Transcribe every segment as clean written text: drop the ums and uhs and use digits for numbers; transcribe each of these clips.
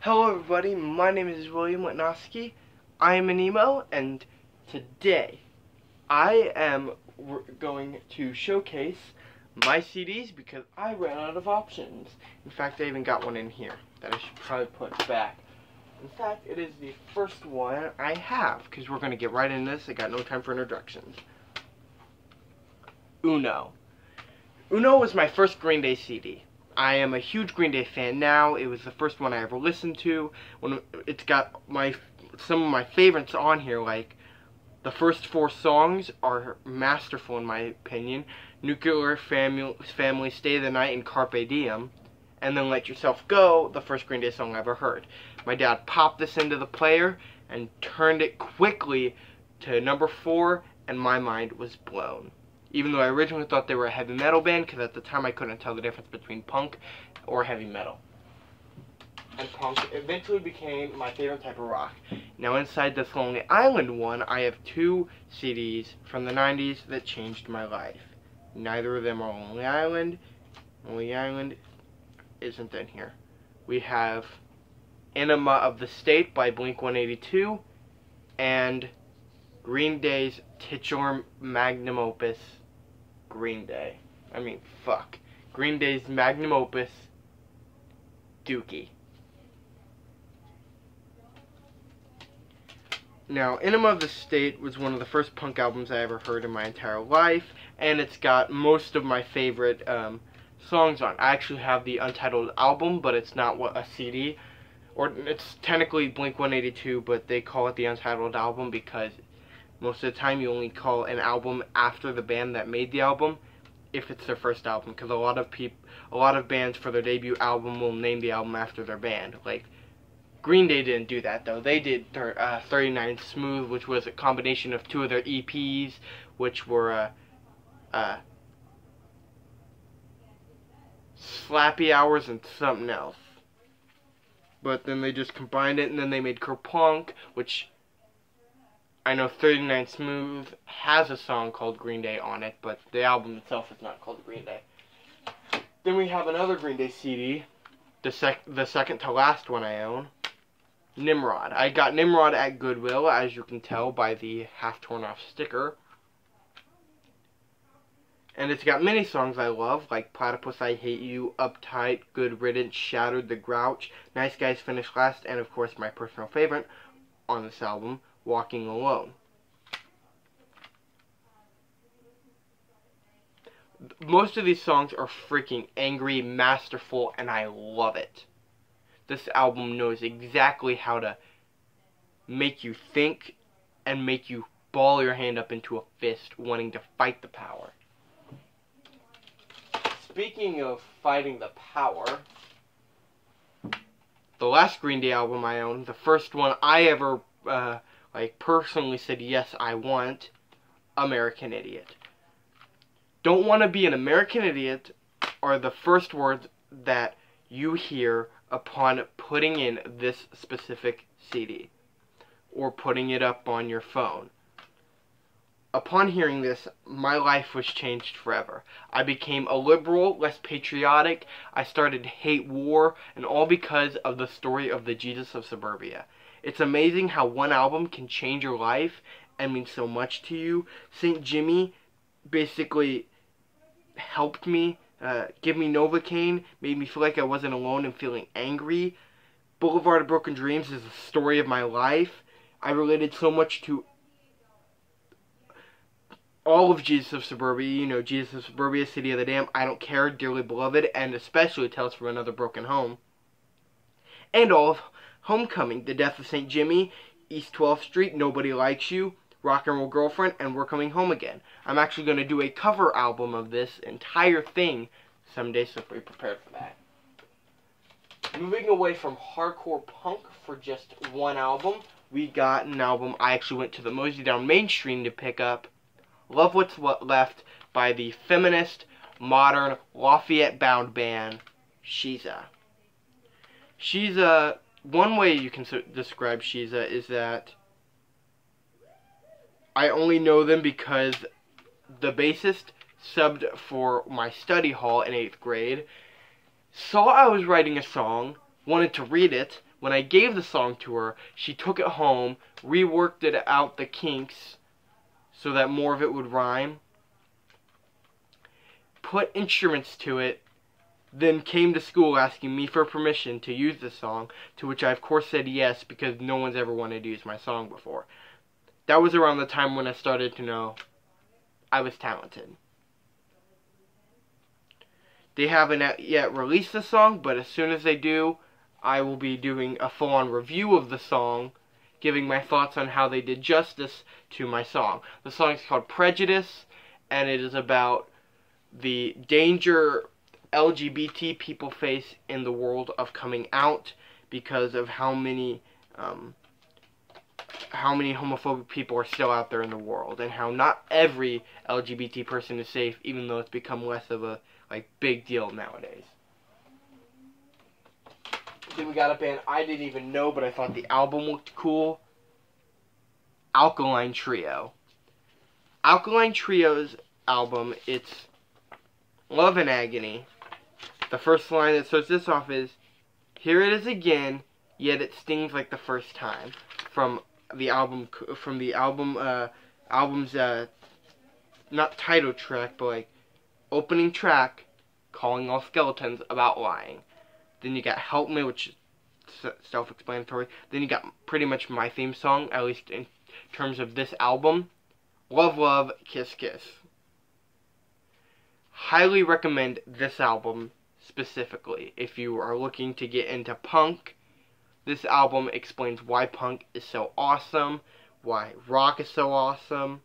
Hello everybody, my name is William Witnowski. I am an emo, and today I am going to showcase my CDs because I ran out of options. In fact, I even got one in here that I should probably put back. In fact, it is the first one I have because we're going to get right into this. I got no time for introductions. Uno. Uno was my first Green Day CD. I am a huge Green Day fan now. It was the first one I ever listened to. It's got some of my favorites on here, like the first 4 songs are masterful in my opinion. Nuclear Family, Stay the Night, and Carpe Diem. And then Let Yourself Go, the first Green Day song I ever heard. My dad popped this into the player and turned it quickly to number 4, and my mind was blown. Even though I originally thought they were a heavy metal band, because at the time I couldn't tell the difference between punk or heavy metal. And punk eventually became my favorite type of rock. Now inside this Lonely Island one, I have 2 CDs from the 90s that changed my life. Neither of them are Lonely Island. Lonely Island isn't in here. We have Enema of the State by Blink-182 and Green Day's titular magnum opus, Green Day's magnum opus, Dookie. Now, Enema of the State was one of the first punk albums I ever heard in my entire life, and it's got most of my favorite songs on. I actually have the untitled album, but it's not a CD, or it's technically Blink-182, but they call it the untitled album because most of the time you only call an album after the band that made the album if it's their first album, because a lot of bands for their debut album will name the album after their band. Like Green Day didn't do that though. They did their 39 Smooth, which was a combination of 2 of their EPs, which were Slappy Hours and something else. But then they just combined it, and then they made Kerplunk, which I know 39 Smooth has a song called Green Day on it, but the album itself is not called Green Day. Then we have another Green Day CD, the second to last one I own, Nimrod. I got Nimrod at Goodwill, as you can tell by the half torn off sticker. And it's got many songs I love, like Platypus, I Hate You, Uptight, Good Riddance, Shattered, The Grouch, Nice Guys Finish Last, and of course my personal favorite on this album, Walking Alone. Most of these songs are freaking angry, masterful, and I love it. This album knows exactly how to make you think and make you ball your hand up into a fist wanting to fight the power. Speaking of fighting the power, the last Green Day album I owned, the first one I ever personally said, yes, I want, American Idiot. Don't want to be an American idiot are the first words that you hear upon putting in this specific CD or putting it up on your phone. Upon hearing this, my life was changed forever. I became a liberal, less patriotic, I started to hate war, and all because of the story of the Jesus of Suburbia. It's amazing how one album can change your life and mean so much to you. St. Jimmy basically helped me, give me Novocaine, made me feel like I wasn't alone and feeling angry. Boulevard of Broken Dreams is the story of my life. I related so much to all of Jesus of Suburbia, you know, Jesus of Suburbia, City of the Damned, I Don't Care, Dearly Beloved, and especially Tales from Another Broken Home. And all of Homecoming, The Death of St. Jimmy, East 12th Street, Nobody Likes You, Rock and Roll Girlfriend, and We're Coming Home Again. I'm actually going to do a cover album of this entire thing someday, so be prepared for that. Moving away from hardcore punk for just one album, we got an album I actually went to the Mosey Down Mainstream to pick up, Love What's Left by the feminist, modern, Lafayette Bound band, Sheeza. Sheeza, one way you can describe Sheeza is that I only know them because the bassist subbed for my study hall in 8th grade, saw I was writing a song, wanted to read it, When I gave the song to her, she took it home, reworked it out the kinks so that more of it would rhyme, put instruments to it, then came to school asking me for permission to use the song, to which I of course said yes, because no one's ever wanted to use my song before. That was around the time when I started to know I was talented. They haven't yet released the song, but as soon as they do, I will be doing a full-on review of the song, giving my thoughts on how they did justice to my song. The song is called Prejudice, and it is about the danger LGBT people face in the world of coming out because of how many homophobic people are still out there in the world, and how not every LGBT person is safe, even though it's become less of a big deal nowadays. Then we got a band I didn't even know, but I thought the album looked cool. Alkaline Trio. Alkaline Trio's album, it's Love and Agony. The first line that starts this off is, "Here it is again, yet it stings like the first time." From the album's not title track, but opening track, Calling All Skeletons About Lying. Then you got Help Me, which is self-explanatory. Then you got pretty much my theme song, at least in terms of this album, Love Love, Kiss Kiss. Highly recommend this album specifically. If you are looking to get into punk, this album explains why punk is so awesome, why rock is so awesome.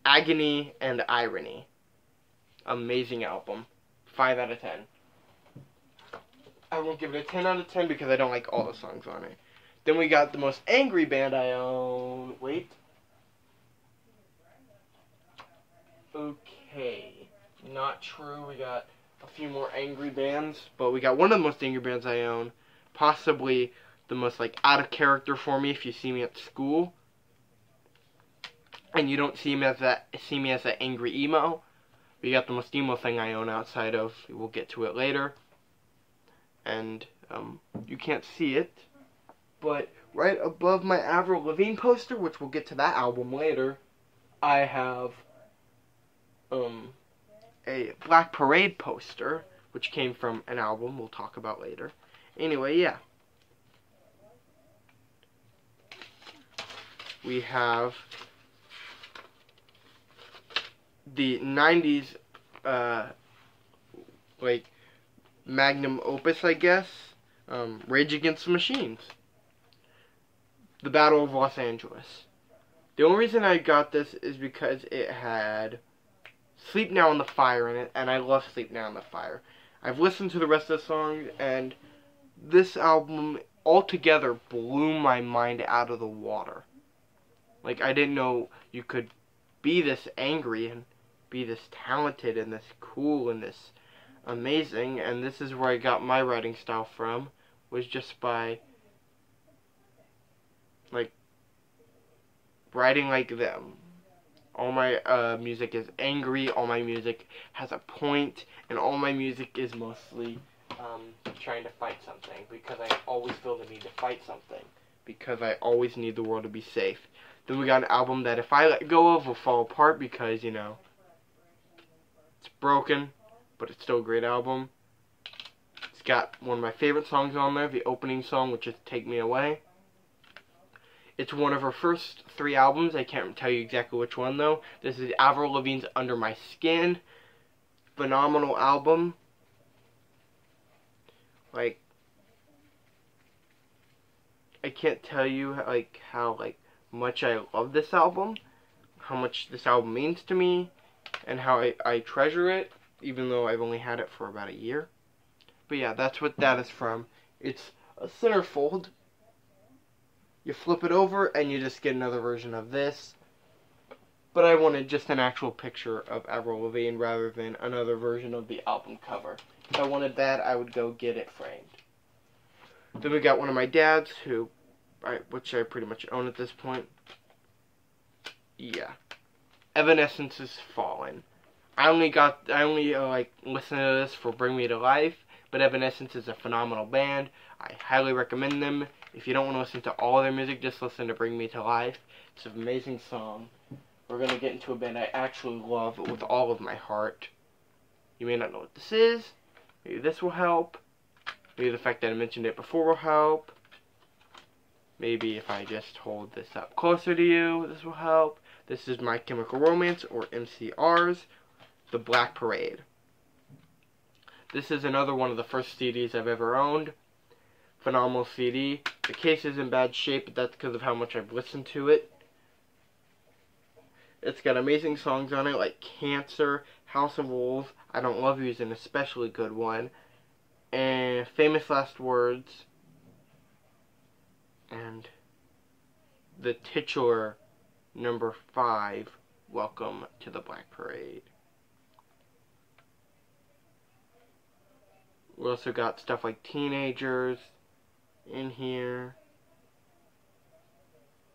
Agony and Irony. Amazing album. 5 out of 10. I won't give it a 10 out of 10 because I don't like all the songs on it. Then we got the most angry band I own. Wait. Okay. Not true. We got a few more angry bands, but we got one of the most angry bands I own. Possibly the most out of character for me if you see me at school. And you don't see me as that angry emo. We got the most emo thing I own outside of, we'll get to it later. And you can't see it, but right above my Avril Lavigne poster, which we'll get to that album later, I have a Black Parade poster, which came from an album we'll talk about later. Anyway, yeah. We have the 90s, magnum opus, I guess, Rage Against the Machines. The Battle of Los Angeles. The only reason I got this is because it had Sleep Now on the Fire in it, and I love Sleep Now on the Fire. I've listened to the rest of the songs, and this album altogether blew my mind out of the water. I didn't know you could be this angry and be this talented and this cool and this amazing, and this is where I got my writing style from, was just by writing like them. All my music is angry, all my music has a point, and all my music is mostly trying to fight something, because I always feel the need to fight something, because I always need the world to be safe. Then we got an album that if I let go of will fall apart because, it's broken, but it's still a great album. It's got one of my favorite songs on there, the opening song, which is Take Me Away. It's one of her first 3 albums. I can't tell you exactly which one, though. This is Avril Lavigne's Under My Skin. Phenomenal album. I can't tell you, how much I love this album, how much this album means to me, and how I treasure it, even though I've only had it for about a year. But yeah, that's what that is from. It's a centerfold. You flip it over, and you just get another version of this. But I wanted just an actual picture of Avril Lavigne rather than another version of the album cover. If I wanted that, I would go get it framed. Then we got one of my dad's, which I pretty much own at this point. Yeah. Evanescence is Fallen. I only listened to this for Bring Me to Life, but Evanescence is a phenomenal band. I highly recommend them. If you don't want to listen to all of their music, just listen to Bring Me to Life. It's an amazing song. We're going to get into a band I actually love with all of my heart. You may not know what this is. Maybe this will help. Maybe the fact that I mentioned it before will help. Maybe if I just hold this up closer to you, this will help. This is My Chemical Romance, or MCR's The Black Parade. This is another one of the first CDs I've ever owned. Phenomenal CD. The case is in bad shape, but that's because of how much I've listened to it. It's got amazing songs on it like Cancer, House of Wolves, I Don't Love You is an especially good one, and Famous Last Words, and the titular number 5, Welcome to the Black Parade. We also got stuff like Teenagers in here,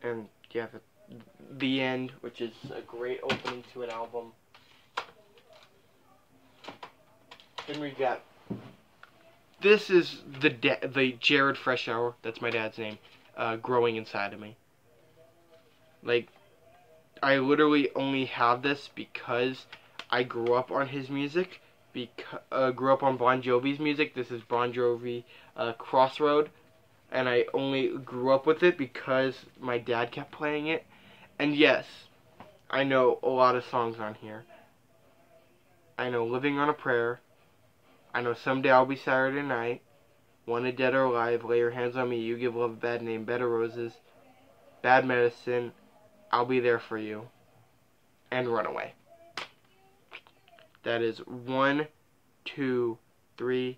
and yeah, the End, which is a great opening to an album. Then we got, this is the Jared Freshour, that's my dad's name, Growing Inside of Me. Like, I literally only have this because I grew up on his music, grew up on Bon Jovi's music. This is Bon Jovi Crossroad, and I only grew up with it because my dad kept playing it. And yes, I know a lot of songs on here. I know Living on a Prayer. I know Someday I'll Be Saturday Night. Wanted Dead or Alive. Lay Your Hands on Me. You Give Love a Bad Name. Bed of Roses. Bad Medicine. I'll Be There for You. And Runaway. That is 1, 2, 3,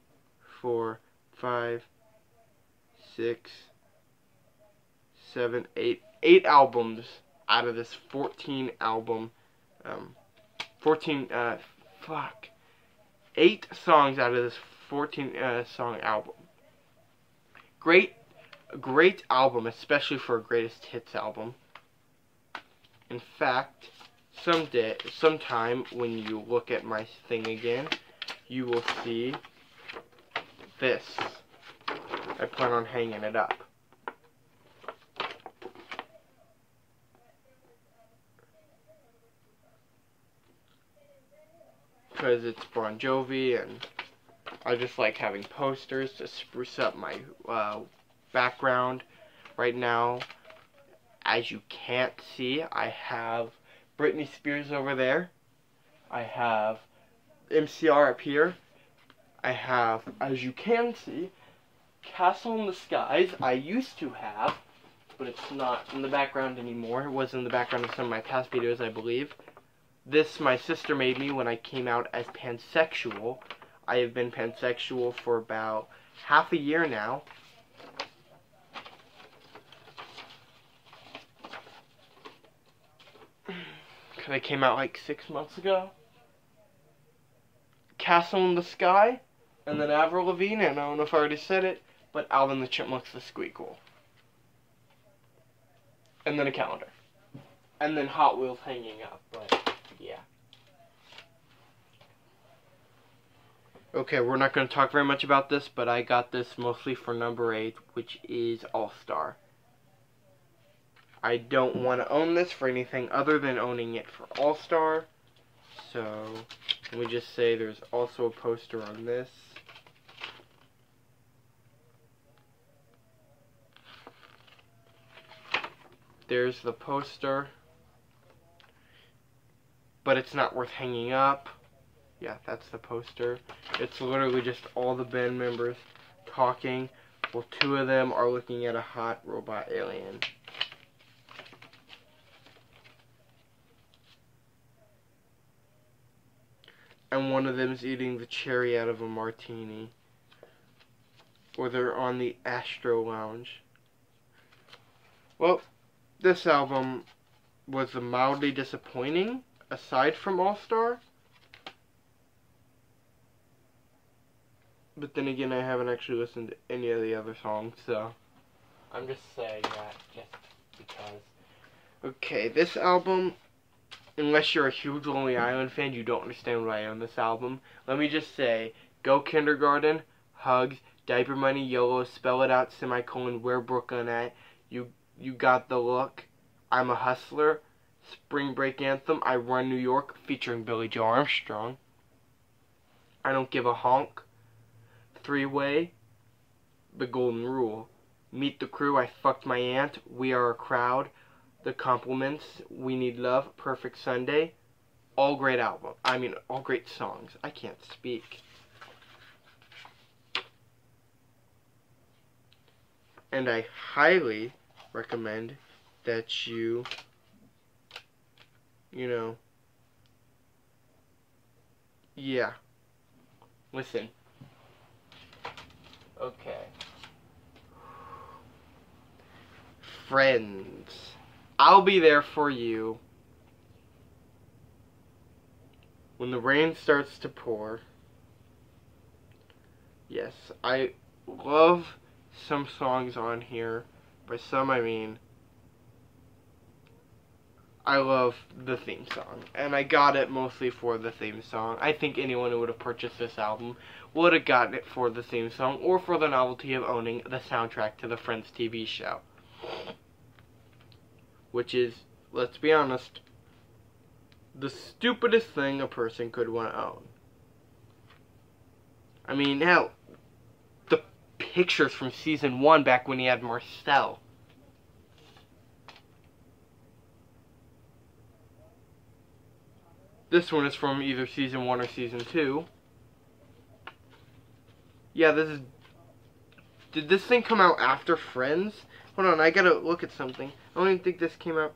4, 5, 6, 7, 8. 8 albums out of this 14 album, 8 songs out of this 14 song album. Great album, especially for a greatest hits album. In fact, sometime when you look at my thing again, you will see this. I plan on hanging it up. Because it's Bon Jovi, and I just like having posters to spruce up my background. Right now, as you can't see, I have Britney Spears over there. I have MCR up here. I have, as you can see, Castle in the Skies. I used to have, but it's not in the background anymore. It was in the background of some of my past videos, I believe. This my sister made me when I came out as pansexual. I have been pansexual for about half a year now. Because I came out like 6 months ago. Castle in the Sky, and then Avril Lavigne, and I don't know if I already said it, but Alvin the Chipmunks the Squeakquel. And then a calendar. And then Hot Wheels hanging up, but yeah. Okay, we're not going to talk very much about this, but I got this mostly for number 8, which is All-Star. I don't want to own this for anything other than owning it for All-Star. So, let me just say there's also a poster on this. There's the poster. But it's not worth hanging up. Yeah, that's the poster. It's literally just all the band members talking, while 2 of them are looking at a hot robot alien. And one of them is eating the cherry out of a martini. Or they're on the Astro Lounge. Well, this album was mildly disappointing, aside from All-Star. But then again, I haven't actually listened to any of the other songs, so I'm just saying that just because. Okay, this album, unless you're a huge Lonely Island fan, you don't understand why I own this album. Let me just say, Go Kindergarten, Hugs, Diaper Money, YOLO, Spell It Out, semicolon, Where Brooklyn At, You Got the Look, I'm a Hustler, Spring Break Anthem, I Run New York, featuring Billy Joe Armstrong, I Don't Give a Honk, Three-Way, The Golden Rule, Meet the Crew, I Fucked My Aunt, We Are a Crowd, The Compliments, We Need Love, Perfect Sunday. All great all great songs. I can't speak. And I highly recommend that you know, yeah. Listen. Okay. Friends. I'll be there for you when the rain starts to pour. Yes, I love some songs on here. By some, I mean I love the theme song. And I got it mostly for the theme song. I think anyone who would have purchased this album would have gotten it for the theme song or for the novelty of owning the soundtrack to the Friends TV show. Which is, let's be honest, the stupidest thing a person could want to own. I mean, hell, the pictures from season 1 back when he had Marcel. This one is from either season 1 or season 2. Yeah, this is... Did this thing come out after Friends? Hold on, I gotta look at something. I don't even think this came out...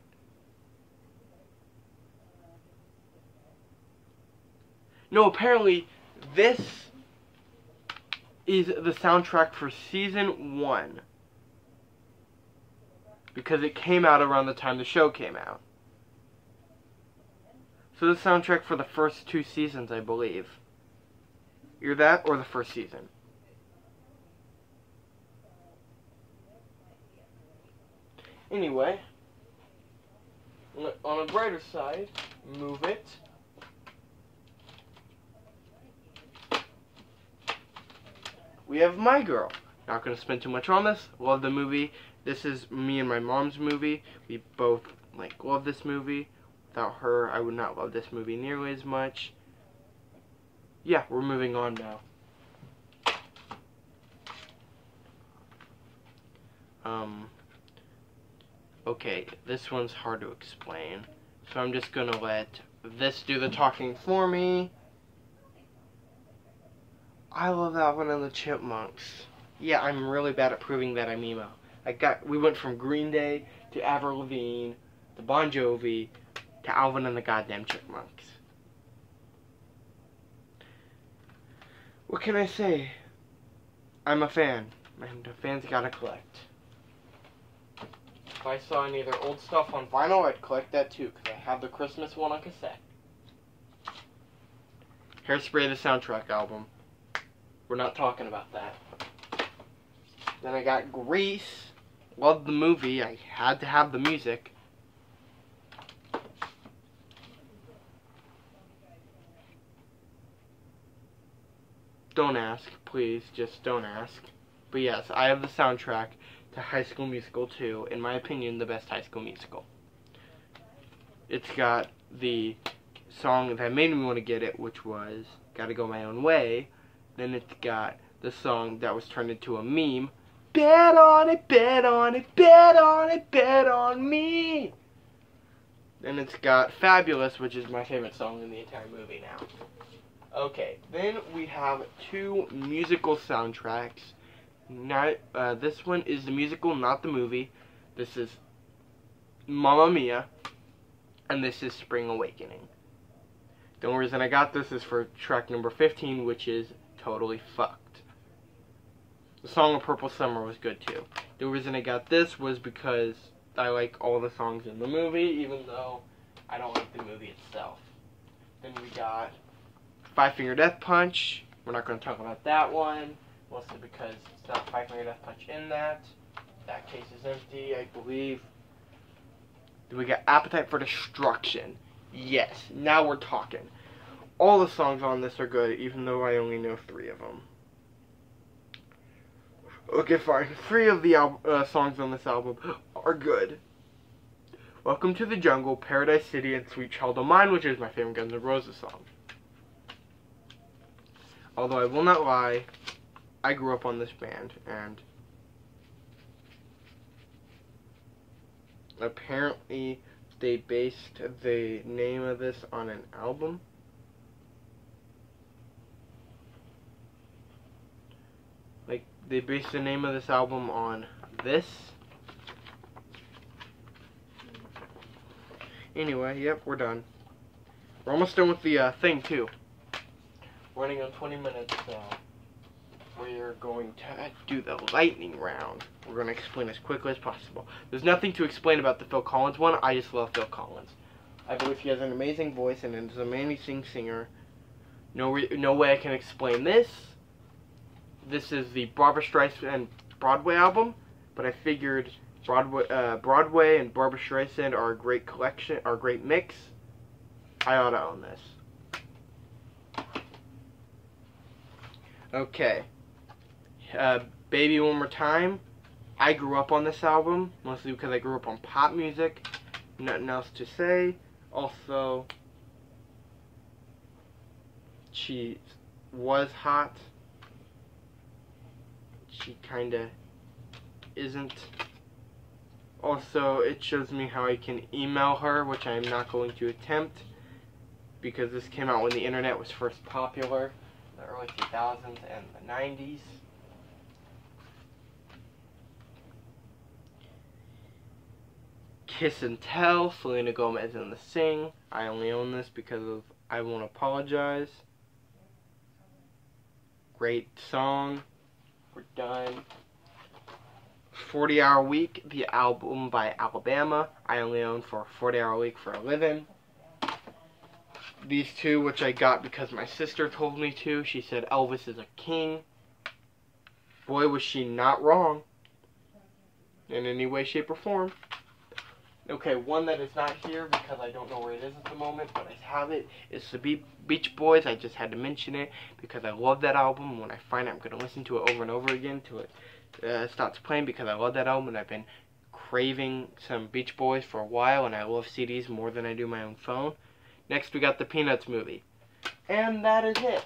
No, apparently this is the soundtrack for season 1. Because it came out around the time the show came out. So the soundtrack for the first 2 seasons, I believe. Either that or the first season. Anyway, on a brighter side, Move It. We have My Girl. Not going to spend too much on this. Love the movie. This is me and my mom's movie. We both love this movie. Without her, I would not love this movie nearly as much. Yeah, we're moving on now. Okay, this one's hard to explain. So I'm just gonna let this do the talking for me. I love Alvin and the Chipmunks. Yeah, I'm really bad at proving that I'm emo. We went from Green Day to Avril Lavigne to Bon Jovi to Alvin and the goddamn Chipmunks. What can I say? I'm a fan, and a fan's gotta collect. If I saw any of their old stuff on vinyl, I'd collect that too, because I have the Christmas one on cassette. Hairspray, the soundtrack album. We're not talking about that. Then I got Grease. Loved the movie. I had to have the music. Don't ask, please. Just don't ask. But yes, I have the soundtrack to High School Musical 2. In my opinion, the best High School Musical. It's got the song that made me want to get it, which was Gotta Go My Own Way. Then it's got the song that was turned into a meme. Bet on it, bet on it, bet on it, bet on me. Then it's got Fabulous, which is my favorite song in the entire movie now. Okay, then we have 2 musical soundtracks. This one is the musical, not the movie. This is Mamma Mia, and this is Spring Awakening. The only reason I got this is for track number 15, which is Totally Fucked. The song of Purple Summer was good too. The reason I got this was because I like all the songs in the movie, even though I don't like the movie itself. Then we got Five Finger Death Punch. We're not going to talk about that one, mostly because it's not Five Finger Death Punch in that. That case is empty, I believe. Then we got Appetite for Destruction. Yes, now we're talking. All the songs on this are good, even though I only know 3 of them. Okay, fine. 3 of the songs on this album are good. Welcome to the Jungle, Paradise City, and Sweet Child O' Mine, which is my favorite Guns N' Roses song. Although I will not lie, I grew up on this band, and apparently they based the name of this on an album. Like, they based the name of this album on this. Anyway, yep, we're done. We're almost done with the thing, too. We're running on 20 minutes, so we're going to do the lightning round. We're going to explain as quickly as possible. There's nothing to explain about the Phil Collins one. I just love Phil Collins. I believe he has an amazing voice and is an amazing singer. No way I can explain this. This is the Barbra Streisand Broadway album, but I figured Broadway and Barbra Streisand are a great collection, are a great mix. I ought to own this. Okay. Baby One More Time. I grew up on this album, mostly because I grew up on pop music. Nothing else to say. Also, she was hot. She kinda isn't. Also, it shows me how I can email her, which I am not going to attempt, because this came out when the internet was first popular, the early 2000s and the 90s. Kiss and Tell, Selena Gomez and The Sing. I only own this because of I Won't Apologize. Great song. We're done. 40 Hour Week, the album by Alabama. I only own for a 40-hour week for a living. These two, which I got because my sister told me to. She said Elvis is a king. Boy, was she not wrong. In any way, shape, or form. Okay, one that is not here because I don't know where it is at the moment, but I have it. It's the Beach Boys. I just had to mention it because I love that album. When I find it, I'm going to listen to it over and over again till it starts playing, because I love that album and I've been craving some Beach Boys for a while, and I love CDs more than I do my own phone. Next, we got the Peanuts movie. And that is it.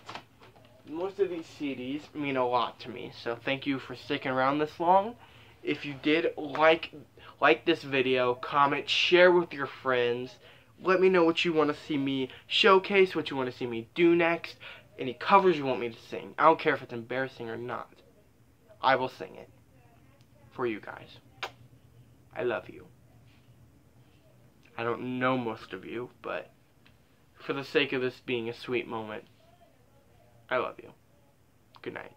Most of these CDs mean a lot to me, so thank you for sticking around this long. If you did like this video, comment, share with your friends. Let me know what you want to see me showcase, what you want to see me do next, any covers you want me to sing. I don't care if it's embarrassing or not. I will sing it for you guys. I love you. I don't know most of you, but for the sake of this being a sweet moment, I love you. Good night.